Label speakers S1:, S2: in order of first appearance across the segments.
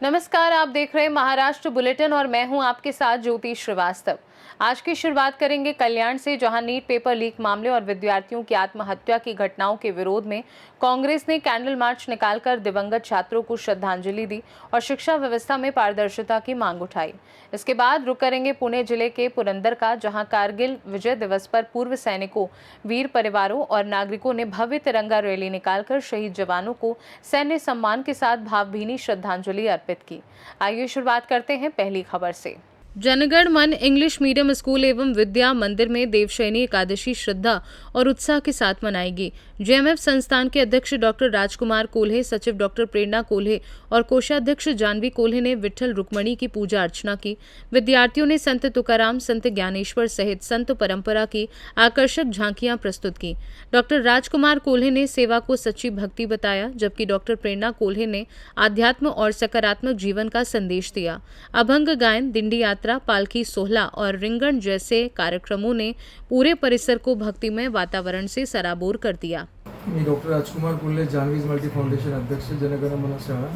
S1: नमस्कार, आप देख रहे हैं महाराष्ट्र बुलेटिन और मैं हूं आपके साथ ज्योति श्रीवास्तव। आज की शुरुआत करेंगे कल्याण से, जहां नीट पेपर लीक मामले और विद्यार्थियों की आत्महत्या की घटनाओं के विरोध में कांग्रेस ने कैंडल मार्च निकालकर दिवंगत छात्रों को श्रद्धांजलि दी और शिक्षा व्यवस्था में पारदर्शिता की मांग उठाई। इसके बाद रुक करेंगे पुणे जिले के पुरंदर का, जहां कारगिल विजय दिवस पर पूर्व सैनिकों, वीर परिवारों और नागरिकों ने भव्य तिरंगा रैली निकालकर शहीद जवानों को सैन्य सम्मान के साथ भावभीनी श्रद्धांजलि अर्पित की। आइए शुरुआत करते हैं पहली खबर से। जनगण मन इंग्लिश मीडियम स्कूल एवं विद्या मंदिर में देवशयनी एकादशी श्रद्धा और उत्साह के साथ मनाएगी। जेएमएफ संस्थान के अध्यक्ष डॉक्टर राजकुमार कोल्हे, सचिव डॉक्टर प्रेरणा कोल्हे और कोषाध्यक्ष जानवी कोल्हे ने विठ्ठल रुक्मणी की पूजा अर्चना की। विद्यार्थियों ने संत तुकाराम, संत ज्ञानेश्वर सहित संत परंपरा की आकर्षक झांकियां प्रस्तुत की। डॉक्टर राजकुमार कोल्हे ने सेवा को सच्ची भक्ति बताया, जबकि डॉक्टर प्रेरणा कोल्हे ने आध्यात्म और सकारात्मक जीवन का संदेश दिया। अभंग गायन, दिंडी यात्रा, पालकी सोहला और रिंगण जैसे कार्यक्रमों ने पूरे परिसर को भक्तिमय वातावरण से सराबोर कर दिया।
S2: मी डॉक्टर राजकुमार कोल्हे, जानवीज मल्टी फाउंडेशन अध्यक्ष, जनगण मन शाळा,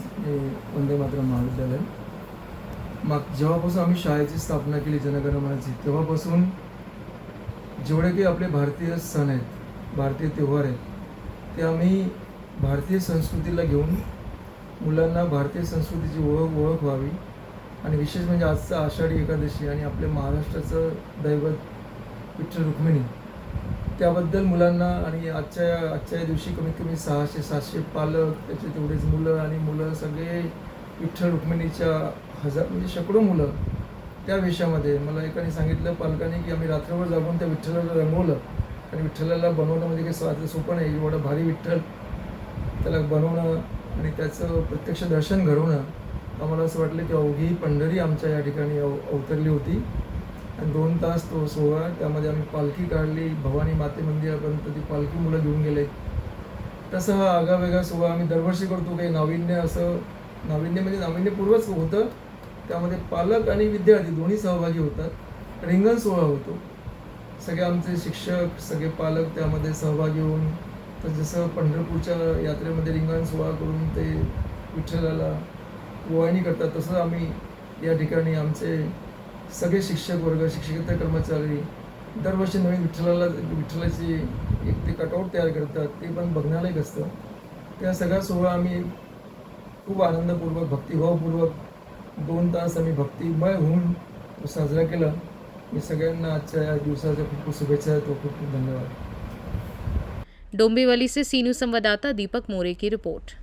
S2: वंदे मातरम महाविद्यालय। जेव्हापासून आम्ही शाळेची स्थापना केली जनगण मनाची, तेव्हापासून जेवढे काही आपले भारतीय सण आहेत, भारतीय त्योहार आहेत, ते आम्ही भारतीय संस्कृतीला घेऊन मुलांना भारतीय संस्कृतीची ओळख व्हावी आणि विशेष म्हणजे आजचा आषाढी एकादशी आणि आपल्या महाराष्ट्राचं दैवत विठ्ठल रुक्मिणी, त्याबद्दल मुलांना आणि आजच्या दिवशी कमीत कमी 600-700 पालक, त्याचे तेवढेच मुलं सगळे विठ्ठल रुक्मिणीच्या म्हणजे शेकडो मुलं त्या वेशामध्ये. मला एकाने सांगितलं पालकांनी की आम्ही रात्रभर जागून त्या विठ्ठलाला रंगवलं आणि विठ्ठलाला बनवणं म्हणजे काही सोपं नाही. एवढं भारी विठ्ठल त्याला बनवणं आणि त्याचं प्रत्यक्ष दर्शन घडवणं, आम्हाला असं वाटलं की अवघी पंढरी आमच्या या ठिकाणी अवतरली होती. आणि 2 तास तो सोहळा, त्यामध्ये आम्ही पालखी काढली, भवानी माते मंदिरापर्यंत ती पालखी मुलं घेऊन गेले. तसं हा आगळावेगळा सोहळा आम्ही दरवर्षी करतो. काही नाविन्य म्हणजे नाविन्यपूर्वच होतं. त्यामध्ये पालक आणि विद्यार्थी दोन्ही सहभागी होतात. रिंगण सोहळा होतो, सगळे आमचे शिक्षक, सगळे पालक त्यामध्ये सहभागी होऊन, तर जसं पंढरपूरच्या यात्रेमध्ये रिंगण सोहळा करून ते विठ्ठलाला ओवाळणी करतात, तसं आम्ही या ठिकाणी आमचे सगळे शिक्षक वर्ग, शिक्षकेतर कर्मचारी दरवर्षी नवीन विठ्ठलाची एक ते कटआउट तयार करतात, ते पण बघण्यालायक असतं. त्या सगळा सोहळा आम्ही खूप आनंदपूर्वक, भक्तिभावपूर्वक 2 तास आम्ही भक्तिमय होऊन साजरा केला. मी सगळ्यांना आजच्या या दिवसाच्या खूप खूप शुभेच्छा देतो. खूप खूप धन्यवाद।
S1: डोंबिवली से सी न्यूज संवाददाता दीपक मोरे की रिपोर्ट।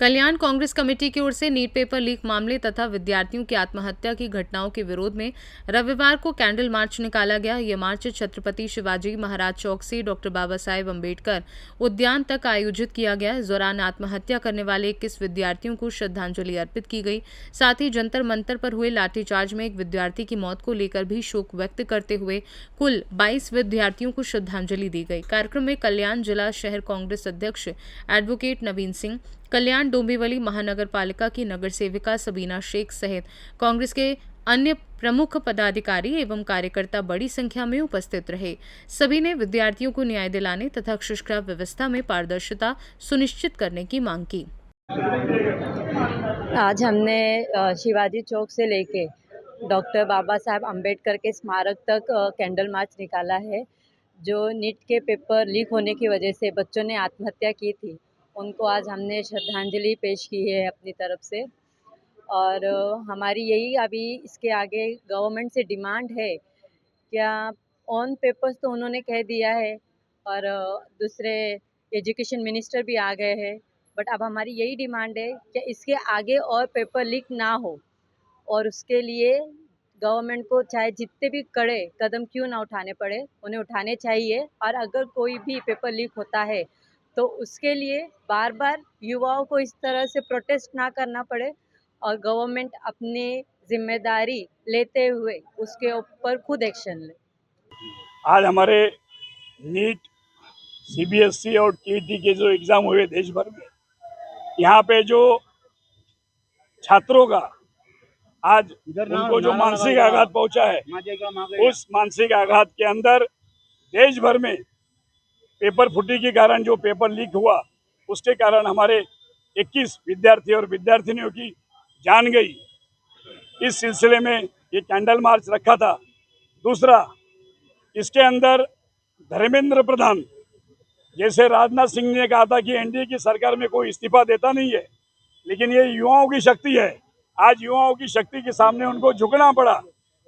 S1: कल्याण कांग्रेस कमेटी की ओर से नीट पेपर लीक मामले तथा विद्यार्थियों की आत्महत्या की घटनाओं के विरोध में रविवार को कैंडल मार्च निकाला गया। यह मार्च छत्रपति शिवाजी महाराज चौक से डॉक्टर बाबा साहेब अम्बेडकर उद्यान तक आयोजित किया गया। इस दौरान आत्महत्या करने वाले 21 विद्यार्थियों को श्रद्धांजलि अर्पित की गई। साथ ही जंतर मंतर पर हुए लाठीचार्ज में एक विद्यार्थी की मौत को लेकर भी शोक व्यक्त करते हुए कुल 22 विद्यार्थियों को श्रद्धांजलि दी गई। कार्यक्रम में कल्याण जिला शहर कांग्रेस अध्यक्ष एडवोकेट नवीन सिंह, कल्याण डोंबिवली महानगर पालिका की नगर सेविका सबीना शेख सहित कांग्रेस के अन्य प्रमुख पदाधिकारी एवं कार्यकर्ता बड़ी संख्या में उपस्थित रहे। सभी ने विद्यार्थियों को न्याय दिलाने तथा शिक्षा व्यवस्था में पारदर्शिता सुनिश्चित करने की मांग की।
S3: आज हमने शिवाजी चौक से लेके डॉक्टर बाबा साहेब अम्बेडकर के स्मारक तक कैंडल मार्च निकाला है। जो नीट के पेपर लीक होने की वजह से बच्चों ने आत्महत्या की थी, उनको आज हमने श्रद्धांजलि पेश की है अपनी तरफ से। और हमारी यही अभी इसके आगे गवर्नमेंट से डिमांड है, क्या ऑन पेपर्स तो उन्होंने कह दिया है और दूसरे एजुकेशन मिनिस्टर भी आ गए हैं, बट अब हमारी यही डिमांड है कि इसके आगे और पेपर लीक ना हो, और उसके लिए गवर्नमेंट को चाहे जितने भी कड़े कदम क्यों ना उठाने पड़े, उन्हें उठाने चाहिए। और अगर कोई भी पेपर लीक होता है तो उसके लिए बार बार युवाओं को इस तरह से प्रोटेस्ट ना करना पड़े और गवर्नमेंट अपनी जिम्मेदारी लेते हुए उसके ऊपर खुद एक्शन ले।
S4: आज हमारे नीट, सीबीएसई और टीईटी के जो एग्ज़ाम हुए देश भर में, यहाँ पे जो छात्रों का आज उनको जो मानसिक आघात पहुंचा है, उस मानसिक आघात के अंदर देश भर में पेपर फुटी के कारण जो पेपर लीक हुआ उसके कारण हमारे 21 विद्यार्थी और विद्यार्थिनियों की जान गई। इस सिलसिले में ये कैंडल मार्च रखा था। दूसरा, इसके अंदर धर्मेंद्र प्रधान, जैसे राजनाथ सिंह ने कहा था कि एनडीए की सरकार में कोई इस्तीफा देता नहीं है, लेकिन ये युवाओं की शक्ति है। आज युवाओं की शक्ति के सामने उनको झुकना पड़ा।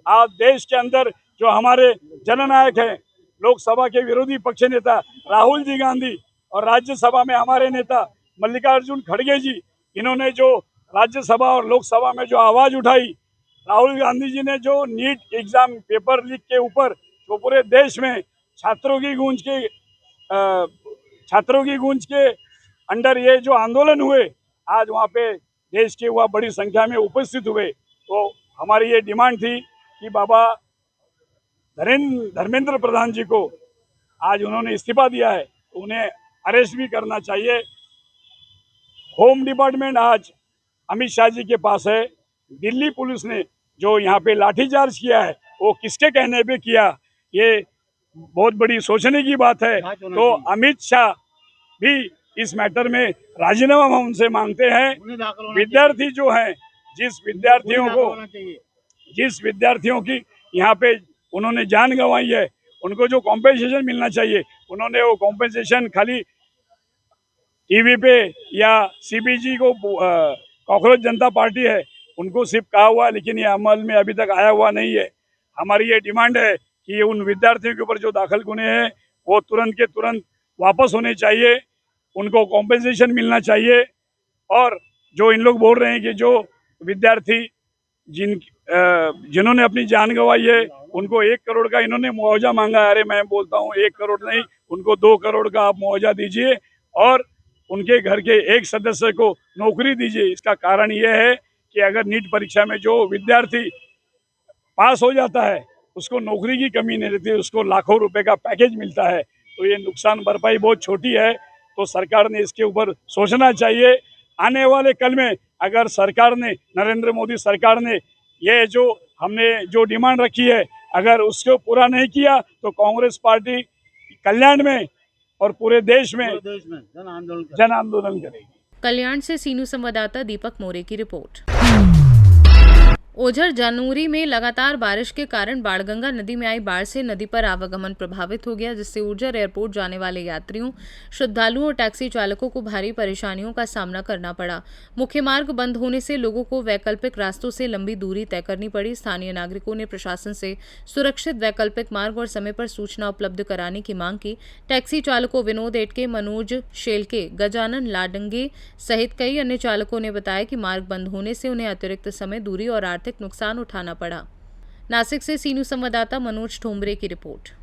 S4: आज देश के अंदर जो हमारे जननायक हैं, लोकसभा के विरोधी पक्ष नेता राहुल जी गांधी और राज्यसभा में हमारे नेता मल्लिकार्जुन खड़गे जी, इन्होंने जो राज्यसभा और लोकसभा में जो आवाज उठाई, राहुल गांधी जी ने जो नीट एग्जाम पेपर लीक के ऊपर जो पूरे देश में छात्रों की गूंज के अंडर ये जो आंदोलन हुए, आज वहाँ पे देश के वह बड़ी संख्या में उपस्थित हुए। तो हमारी ये डिमांड थी कि बाबा धर्मेंद्र प्रधान जी को आज उन्होंने इस्तीफा दिया है तो उन्हें अरेस्ट भी करना चाहिए। होम डिपार्टमेंट आज अमित शाह जी के पास है। दिल्ली पुलिस ने जो यहाँ पे लाठीचार्ज किया है वो किसके कहने पे किया, ये बहुत बड़ी सोचने की बात है। तो अमित शाह भी इस मैटर में राजीनामा हम उनसे मांगते हैं। विद्यार्थी जो हैं, जिस विद्यार्थियों की यहाँ पे उन्होंने जान गंवाई है, उनको जो कॉम्पेंसेशन मिलना चाहिए, उन्होंने वो कॉम्पेंसेशन खाली टीवी पे या सीपीजी को कॉकरोच जनता पार्टी है उनको सिर्फ कहा हुआ, लेकिन ये अमल में अभी तक आया हुआ नहीं है। हमारी ये डिमांड है कि उन विद्यार्थियों के ऊपर जो दाखिल गुने हैं वो तुरंत के तुरंत वापस होने चाहिए, उनको कॉम्पेंसेशन मिलना चाहिए। और जो इन लोग बोल रहे हैं कि जो विद्यार्थी जिन्होंने अपनी जान गंवाई है उनको 1 करोड़ का इन्होंने मुआवजा मांगा है, अरे मैं बोलता हूँ 1 करोड़ नहीं, उनको 2 करोड़ का आप मुआवजा दीजिए और उनके घर के एक सदस्य को नौकरी दीजिए। इसका कारण यह है कि अगर नीट परीक्षा में जो विद्यार्थी पास हो जाता है उसको नौकरी की कमी नहीं रहती, उसको लाखों रुपए का पैकेज मिलता है। तो ये नुकसान भरपाई बहुत छोटी है, तो सरकार ने इसके ऊपर सोचना चाहिए। आने वाले कल में अगर सरकार ने, नरेंद्र मोदी सरकार ने ये जो हमने जो डिमांड रखी है, अगर उसको पूरा नहीं किया तो कांग्रेस पार्टी कल्याण में और पूरे देश में जन आंदोलन करेगी।
S1: कल्याण से सीनू संवाददाता दीपक मोरे की रिपोर्ट। ओझर जानूरी में लगातार बारिश के कारण बाणगंगा नदी में आई बाढ़ से नदी पर आवागमन प्रभावित हो गया, जिससे ओझर एयरपोर्ट जाने वाले यात्रियों, श्रद्धालुओं और टैक्सी चालकों को भारी परेशानियों का सामना करना पड़ा। मुख्य मार्ग बंद होने से लोगों को वैकल्पिक रास्तों से लंबी दूरी तय करनी पड़ी। स्थानीय नागरिकों ने प्रशासन से सुरक्षित वैकल्पिक मार्ग और समय पर सूचना उपलब्ध कराने की मांग की। टैक्सी चालकों विनोद एटके, मनोज शेलके, गजानन लाडंगे सहित कई अन्य चालकों ने बताया कि मार्ग बंद होने से उन्हें अतिरिक्त समय, दूरी और आर्थिक नुकसान उठाना पड़ा। नासिक से सीनू संवाददाता मनोज ठोंबरे की रिपोर्ट।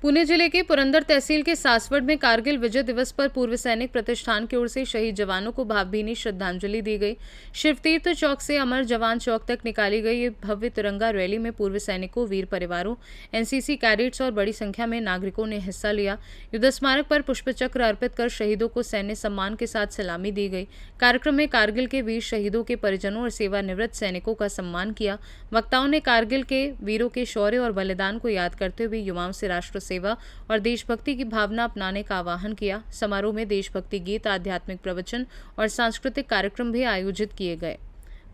S1: पुणे जिले के पुरंदर तहसील के सासवड़ में कारगिल विजय दिवस पर पूर्व सैनिक प्रतिष्ठान की ओर से शहीद जवानों को भावभीनी श्रद्धांजलि दी गई। शिवतीर्थ चौक से अमर जवान चौक तक निकाली गई ये भव्य तिरंगा रैली में पूर्व सैनिकों, वीर परिवारों, एनसीसी कैडेट्स और बड़ी संख्या में नागरिकों ने हिस्सा लिया। युद्ध स्मारक पर पुष्पचक्र अर्पित कर शहीदों को सैन्य सम्मान के साथ सलामी दी गई। कार्यक्रम में कारगिल के वीर शहीदों के परिजनों और सेवानिवृत्त सैनिकों का सम्मान किया। वक्ताओं ने कारगिल के वीरों के शौर्य और बलिदान को याद करते हुए युवाओं से राष्ट्र सेवा और देशभक्ति की भावना अपनाने का आह्वान किया। समारोह में देशभक्ति गीत, आध्यात्मिक प्रवचन और सांस्कृतिक कार्यक्रम भी आयोजित किए गए।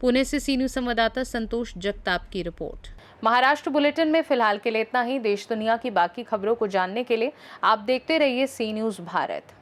S1: पुणे से सीनू संवाददाता संतोष जगताप की रिपोर्ट। महाराष्ट्र बुलेटिन में फिलहाल के लिए इतना ही। देश दुनिया की बाकी खबरों को जानने के लिए आप देखते रहिए सी न्यूज़ भारत।